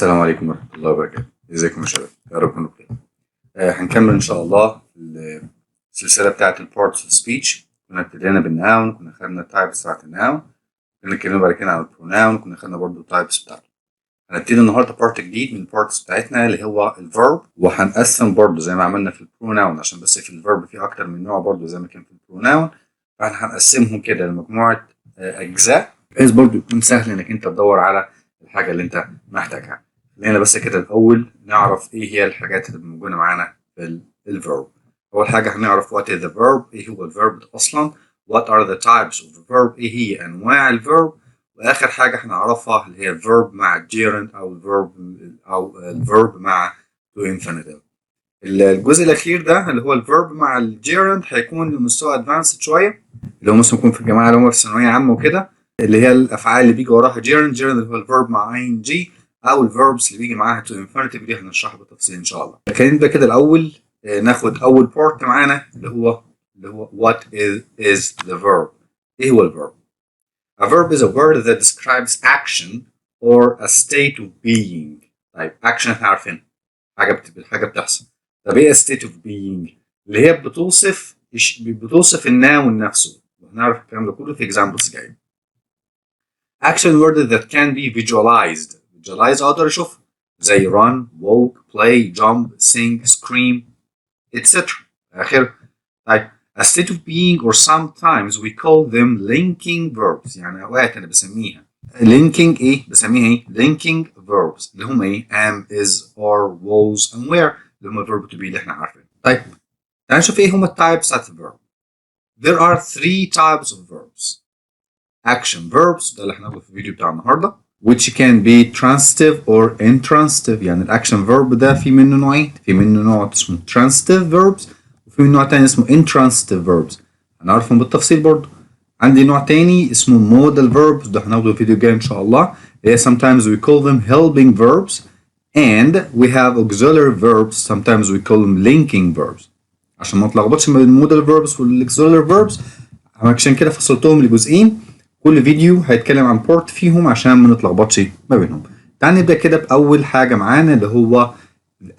السلام عليكم ورحمة الله وبركاته. ازيكم يا شباب؟ يا رب تكونوا بخير. هنكمل ان شاء الله السلسلة بتاعة البارتس اوف سبيتش. كنا ابتدينا بالناون، كنا خدنا التايبس بتاعة الناون، كنا اتكلمنا بعد كده عن البروناون، كنا خدنا برضه التايبس بتاعته. هنبتدي النهارده بارت جديد من البارتس بتاعتنا اللي هو الفيرب، وهنقسم برضه زي ما عملنا في البروناون، عشان بس في الفيرب في اكتر من نوع برضه زي ما كان في البروناون، فاحنا هنقسمهم كده لمجموعة اجزاء بحيث برضه يكون سهل انك انت تدور على الحاجة اللي انت محتاجها. خلينا بس كده الأول نعرف إيه هي الحاجات اللي موجودة معانا في الفيرب. أول حاجة هنعرف what is the verb، إيه هو الفيرب أصلا، what are the types of the verb، إيه هي أنواع الفيرب، وآخر حاجة هنعرفها اللي هي الفيرب مع الجيرند أو الفيرب مع to infinitive. الجزء الأخير ده اللي هو الفيرب مع الجيرند هيكون لمستوى أدفانسد شوية، اللي هو مثلا يكون في الجماعة اللي هم في ثانوية عامة وكده، اللي هي الأفعال اللي بيجي وراها جيرند اللي هو الفيرب مع ing، او الفيربس اللي بيجي معاها تو انفينيتيف دي هنشرحها بالتفصيل ان شاء الله. خلينا نبدا كده الاول ناخد اول بارت معانا اللي هو what is the verb. ايه هو الفيرب؟ A verb is a word that describes action or a state of being. طيب action احنا عارفين حاجه بتحصل. طب ايه state of being؟ اللي هي بتوصف الناون نفسه، وهنعرف الكلام ده كله في examples جايه. Action word that can be visualized. visualize اقدر اشوفها زي run, walk, play, jump, sing, scream, etc. آخر. طيب a state of being or sometimes we call them linking verbs. يعني اوقات انا بسميها linking ايه؟ بسميها ايه؟ linking verbs اللي هم ايه؟ am, is, are, was and were اللي هم verb to be اللي احنا عارفين. طيب تعال نشوف ايه هم التايبس بتاعت الverb. There are three types of verbs. Action verbs ده اللي هناخده في الفيديو بتاع النهارده، which can be transitive or intransitive. يعني الاكشن verb ده في منه نوعين، في منه نوع اسمه transitive verbs وفي منه نوع تاني اسمه intransitive verbs، هنعرفهم بالتفصيل برضه. عندي نوع تاني اسمه modal verbs ده هناخده في فيديو جاي ان شاء الله. Sometimes we call them helping verbs and we have auxiliary verbs sometimes we call them linking verbs. عشان ما نتلخبطش بين المودال verbs والاكسلري verbs، عشان كده فصلتهم لجزئين، كل فيديو هيتكلم عن بورت فيهم عشان ما نتلخبطش ما بينهم. تعال نبدأ كده بأول حاجة معانا اللي هو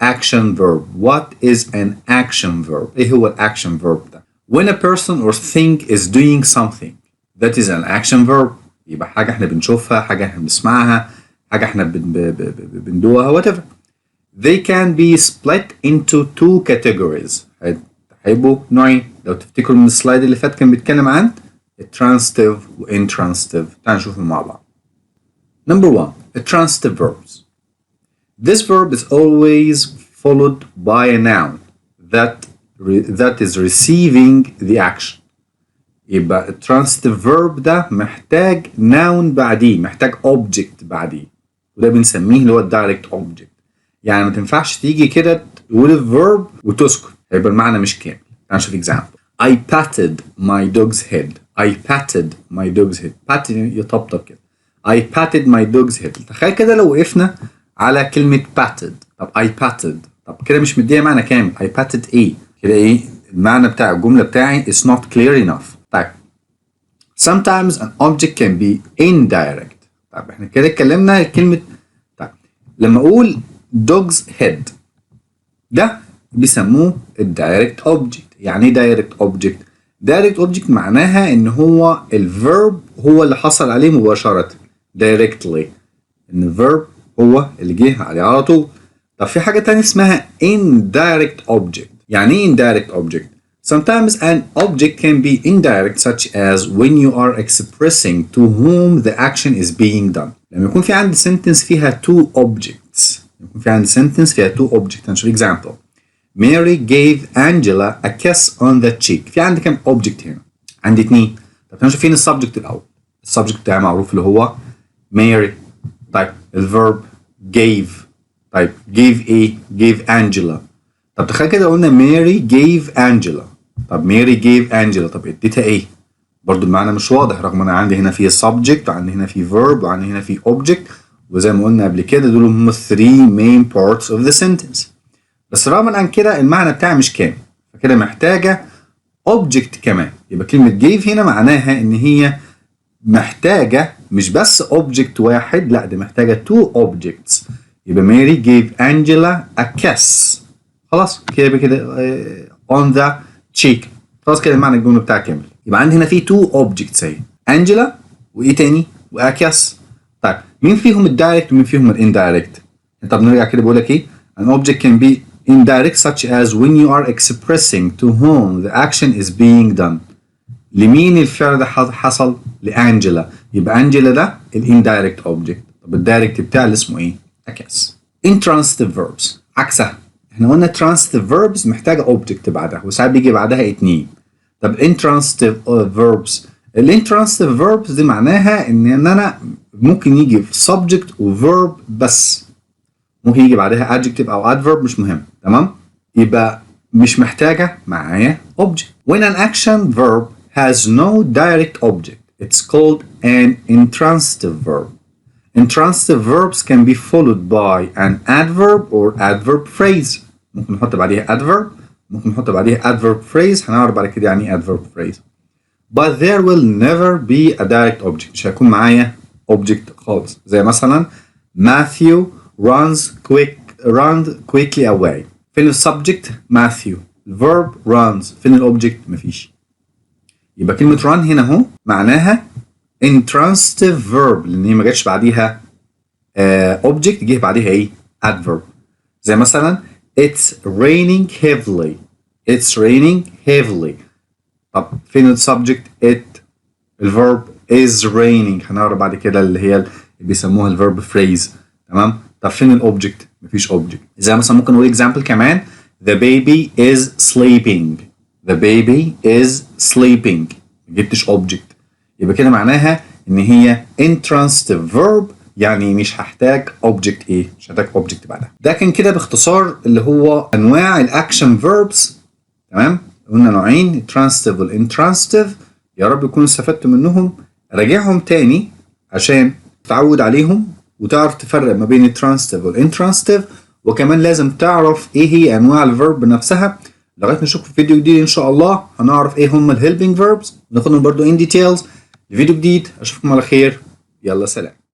action verb. What is an action verb؟ ايه هو الاكشن verb ده؟ When a person or thing is doing something that is an action verb، يبقى حاجة احنا بنشوفها، حاجة احنا بنسمعها، حاجة احنا بندوها whatever. They can be split into two categories. هيبقوا نوعين. لو تفتكروا من السلايد اللي فات كان بيتكلم عن transitive و intransitive. تعالوا نشوفهم مع بعض. Number one, transitive verbs. This verb is always followed by a noun that is receiving the action. يبقى transitive verb ده محتاج noun بعديه، محتاج object بعديه، وده بنسميه اللي هو direct object. يعني ما تنفعش تيجي كده تقول الفيرب وتسكت، هيبقى المعنى مش كامل. تعالوا نشوف example. I patted my dog's head. I patted my dog's head. pat يطبطب كده. I patted my dog's head. تخيل كده لو وقفنا على كلمة patted. طب I patted. طب كده مش مديها معنى كامل. I patted ايه؟ كده ايه؟ المعنى بتاع الجملة بتاعي is not clear enough. طيب. Sometimes an object can be indirect. طب احنا كده اتكلمنا كلمة. طيب لما اقول dog's head ده بيسموه الدايركت اوبجكت. يعني ايه دايركت اوبجكت؟ دايركت اوبجكت معناها ان هو الفيرب هو اللي حصل عليه مباشرة directly، ان الفيرب هو اللي جه عليه على طول. طب في حاجة تانية اسمها indirect object. يعني ايه indirect object؟ Sometimes an object can be indirect such as when you are expressing to whom the action is being done. لما يكون في عندي sentence فيها two objects، يكون في عندي sentence فيها two objects. هنشوف example. Mary gave Angela a kiss on the cheek. في عندي كام object هنا؟ عندي اتنين. طب هنشوف فين السبجكت الأول. السبجكت بتاعي معروف اللي هو Mary. طيب الفيرب gave. طيب gave ايه؟ gave Angela. طب تخيل كده قلنا Mary gave Angela. طب Mary gave Angela. طب اديتها ايه؟ برضو المعنى مش واضح، رغم ان عندي هنا في subject وعندي هنا في verb وعندي هنا في object، وزي ما قلنا قبل كده دول هم 3 main parts of the sentence. بس رغم عن كده المعنى بتاعي مش كامل، فكده محتاجة object كمان. يبقى كلمة gave هنا معناها ان هي محتاجة مش بس object واحد، لا دي محتاجة two objects. يبقى ماري gave أنجيلا a kiss. خلاص كده on the cheek. خلاص كده معنى الجملة بتاعها كامل. يبقى عندي هنا في two objects اهي، أنجيلا وإيه تاني؟ وأكياس. طيب مين فيهم الدايركت ومين فيهم الاندايركت؟ طب نرجع كده بقول لك إيه؟ An object can be indirect such as when you are expressing to whom the action is being done. لمين الفعل ده حصل؟ لأنجيلا. يبقى أنجيلا ده الاندايركت object. طب الدايركت بتاعه اللي اسمه إيه؟ أكياس. Intransitive verbs عكسها. احنا قلنا transitive verbs محتاجة object بعدها وساعات بيجي بعدها اتنين. طب intransitive verbs، الintransitive verbs دي معناها ان انا ممكن يجي في subject و verb بس، ممكن يجي بعدها adjective او adverb مش مهم. تمام؟ يبقى مش محتاجة معايا object. When an action verb has no direct object it's called an intransitive verb. Intransitive verbs can be followed by an adverb or adverb phrase. ممكن نحط بعديها adverb، ممكن نحط بعديها adverb phrase، هنعرف بعد كده يعني adverb phrase. But there will never be a direct object. مش هيكون معايا object خالص. زي مثلا Matthew runs quickly away. فين السبجكت؟ Matthew. الverb runs. فين الobject؟ مفيش. يبقى كلمة run هنا اهو معناها intransitive verb لأن هي ما جاتش بعديها object، جه بعديها ايه؟ adverb. زي مثلا It's raining heavily. It's raining heavily. طب فين السبجكت؟ it. الverb is raining. هنعرف بعد كده اللي هي اللي بيسموها الverb phrase. تمام؟ طب فين الاوبجكت؟ مفيش اوبجكت. زي مثلا ممكن نقول example كمان The baby is sleeping. The baby is sleeping. ما جبتش object. يبقى كده معناها ان هي intransitive verb يعني مش هحتاج object ايه؟ مش هحتاج object بعدها. ده كان كده باختصار اللي هو انواع الاكشن verbs. تمام؟ قلنا نوعين transitive والintransitive. يا رب يكونوا استفدتوا منهم. راجعهم تاني عشان تتعود عليهم وتعرف تفرق ما بين الترانسيتيف والintransitive، وكمان لازم تعرف ايه هي انواع الفيرب نفسها. لغايه ما نشوفكم في فيديو جديد ان شاء الله هنعرف ايه هم الهيلبينج فيربس، ناخدهم برضو ان ديتيلز. لفيديو جديد اشوفكم على خير، يلا سلام.